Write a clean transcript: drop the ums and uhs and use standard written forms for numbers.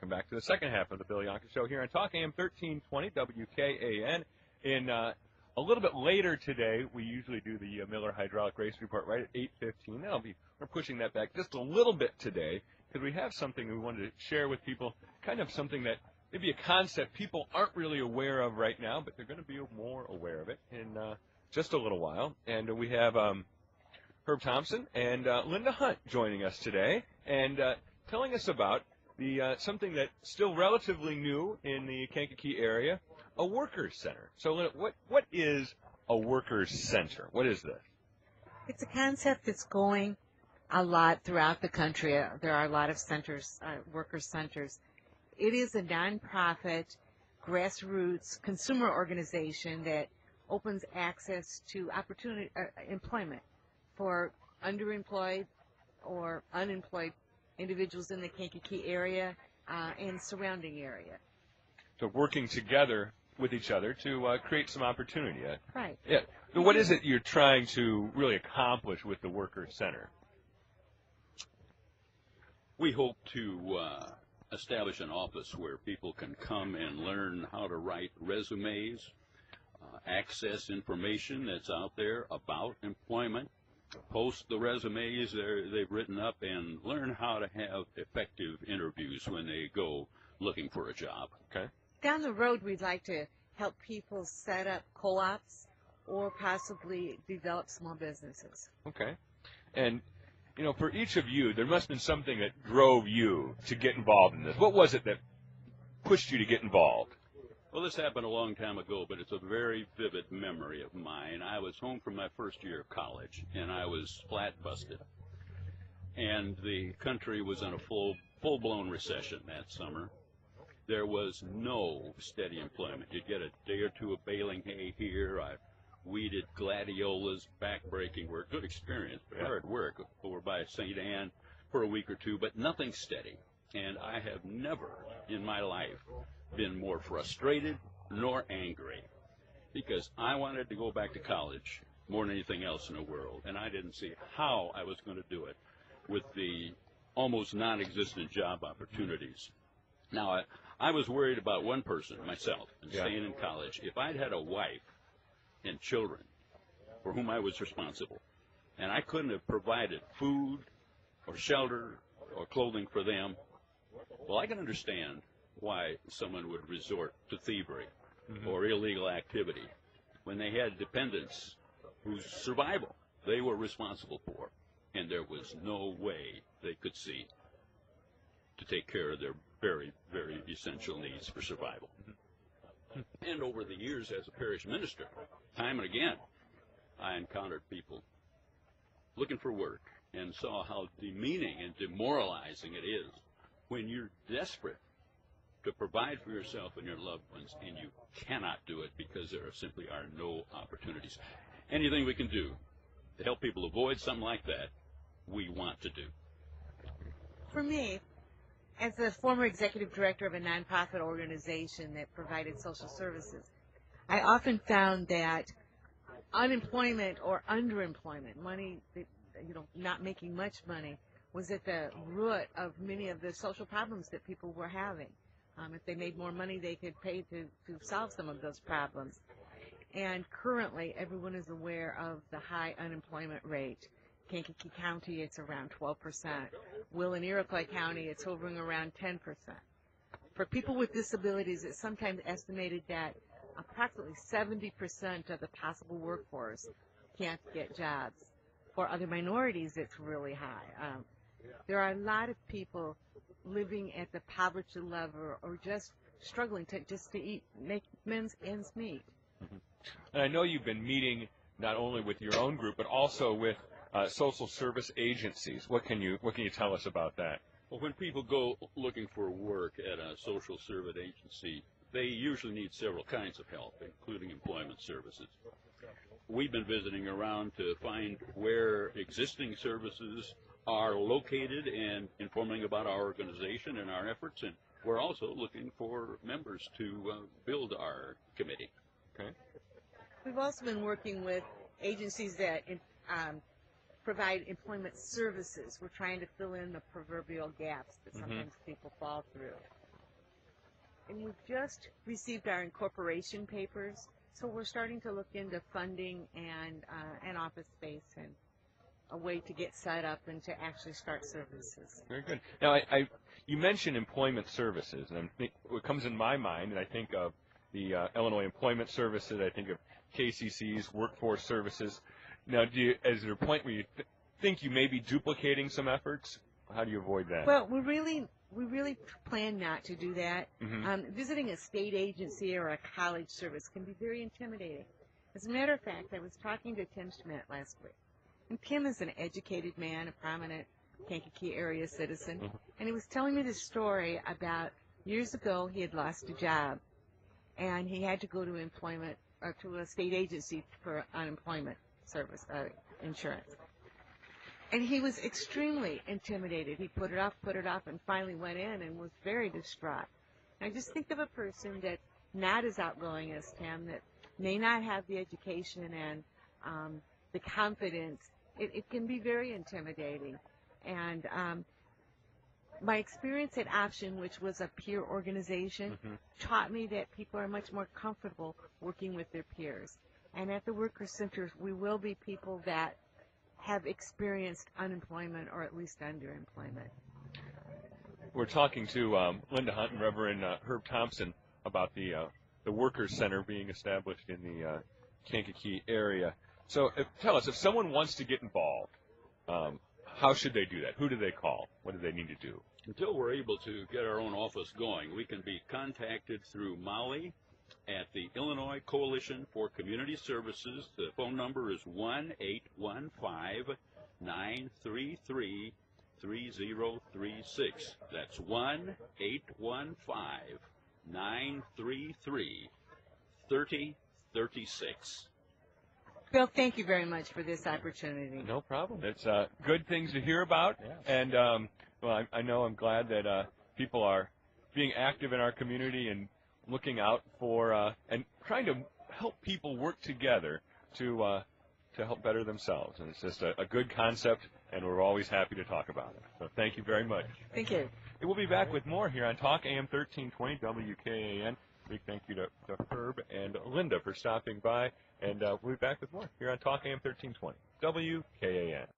welcome back to the second half of the Bill Yohnka Show here on Talk AM 1320 WKAN. In a little bit later today, we usually do the Miller Hydraulic Race Report right at 8:15. We're pushing that back just a little bit today because we have something we wanted to share with people, kind of something that maybe a concept people aren't really aware of right now, but they're going to be more aware of it in just a little while. And we have Herb Thompson and Linda Hunt joining us today and telling us about the something that's still relatively new in the Kankakee area, a workers' center. So what is a workers' center? What is this? It's a concept that's going a lot throughout the country. There are a lot of centers, workers' centers. It is a nonprofit, grassroots consumer organization that opens access to opportunity, employment for underemployed or unemployed individuals in the Kankakee area and surrounding area. So working together with each other to create some opportunity. Right. Yeah. So what is it you're trying to really accomplish with the Workers Center? We hope to establish an office where people can come and learn how to write resumes, access information that's out there about employment, post the resumes they've written up, and learn how to have effective interviews when they go looking for a job. Okay. Down the road, we'd like to help people set up co-ops or possibly develop small businesses. Okay. And, you know, for each of you, there must have been something that drove you to get involved in this. What was it that pushed you to get involved? Well, this happened a long time ago, but it's a very vivid memory of mine. I was home from my first year of college, and I was flat busted. And the country was in a full-blown recession that summer. There was no steady employment. You'd get a day or two of baling hay here. I weeded gladiolas, back-breaking work. Good experience, but hard work over by St. Anne for a week or two, but nothing steady. And I have never in my life been more frustrated nor angry because I wanted to go back to college more than anything else in the world, and I didn't see how I was going to do it with the almost non-existent job opportunities. Now, I was worried about one person, myself, and staying in college. If I'd had a wife and children for whom I was responsible, and I couldn't have provided food or shelter or clothing for them, well, I can understand why someone would resort to thievery or illegal activity when they had dependents whose survival they were responsible for, and there was no way they could see to take care of their very, very essential needs for survival. And over the years as a parish minister, time and again, I encountered people looking for work and saw how demeaning and demoralizing it is when you're desperate to provide for yourself and your loved ones and you cannot do it because there simply are no opportunities. Anything we can do to help people avoid something like that, we want to do. For me, as a former executive director of a nonprofit organization that provided social services, I often found that unemployment or underemployment, money, not making much money, was at the root of many of the social problems that people were having. If they made more money, they could pay to solve some of those problems. And currently, everyone is aware of the high unemployment rate. Kankakee County, it's around 12%. Will and Iroquois County, it's hovering around 10%. For people with disabilities, it's sometimes estimated that approximately 70% of the possible workforce can't get jobs. For other minorities, it's really high. There are a lot of people living at the poverty level or just struggling to eat, make men's ends meet. And I know you've been meeting not only with your own group, but also with social service agencies. What can you tell us about that? Well, when people go looking for work at a social service agency, they usually need several kinds of help, including employment services. We've been visiting around to find where existing services are located and informing about our organization and our efforts, and we're also looking for members to build our committee. Okay. We've also been working with agencies that provide employment services. We're trying to fill in the proverbial gaps that sometimes people fall through. and we've just received our incorporation papers, so we're starting to look into funding and an office space and a way to get set up and to actually start services. Very good. Now, you mentioned employment services, and what comes in my mind, and I think of the Illinois Employment Services, I think of KCC's Workforce Services. Now, is there a point where you think you may be duplicating some efforts? How do you avoid that? Well, we really plan not to do that. Mm-hmm. Visiting a state agency or a college service can be very intimidating. As a matter of fact, I was talking to Tim Schmidt last week. And Tim is an educated man, a prominent Kankakee area citizen, and he was telling me this story about years ago he had lost a job, and he had to go to employment or to a state agency for unemployment service insurance. And he was extremely intimidated. He put it off, and finally went in and was very distraught. And I just think of a person that's not as outgoing as Tim, that may not have the education and the confidence. It can be very intimidating. And my experience at Option, which was a peer organization, taught me that people are much more comfortable working with their peers. And at the Workers Center, we will be people that have experienced unemployment or at least underemployment. We're talking to Linda Hunt and Reverend Herb Thompson about the Workers Center being established in the Kankakee area. So tell us, if someone wants to get involved, how should they do that? Who do they call? What do they need to do? Until we're able to get our own office going, we can be contacted through Molly at the Illinois Coalition for Community Services. The phone number is 1-815-933-3036. That's 1-815-933-3036. Bill, thank you very much for this opportunity. No problem. It's good things to hear about, and well, I know I'm glad that people are being active in our community and looking out for and trying to help people work together to help better themselves. And it's just a good concept, and we're always happy to talk about it. So thank you very much. Thank you. We'll be back with more here on Talk AM 1320 WKAN. Big thank you to Herb and Linda for stopping by, and we'll be back with more here on Talk AM 1320 WKAN.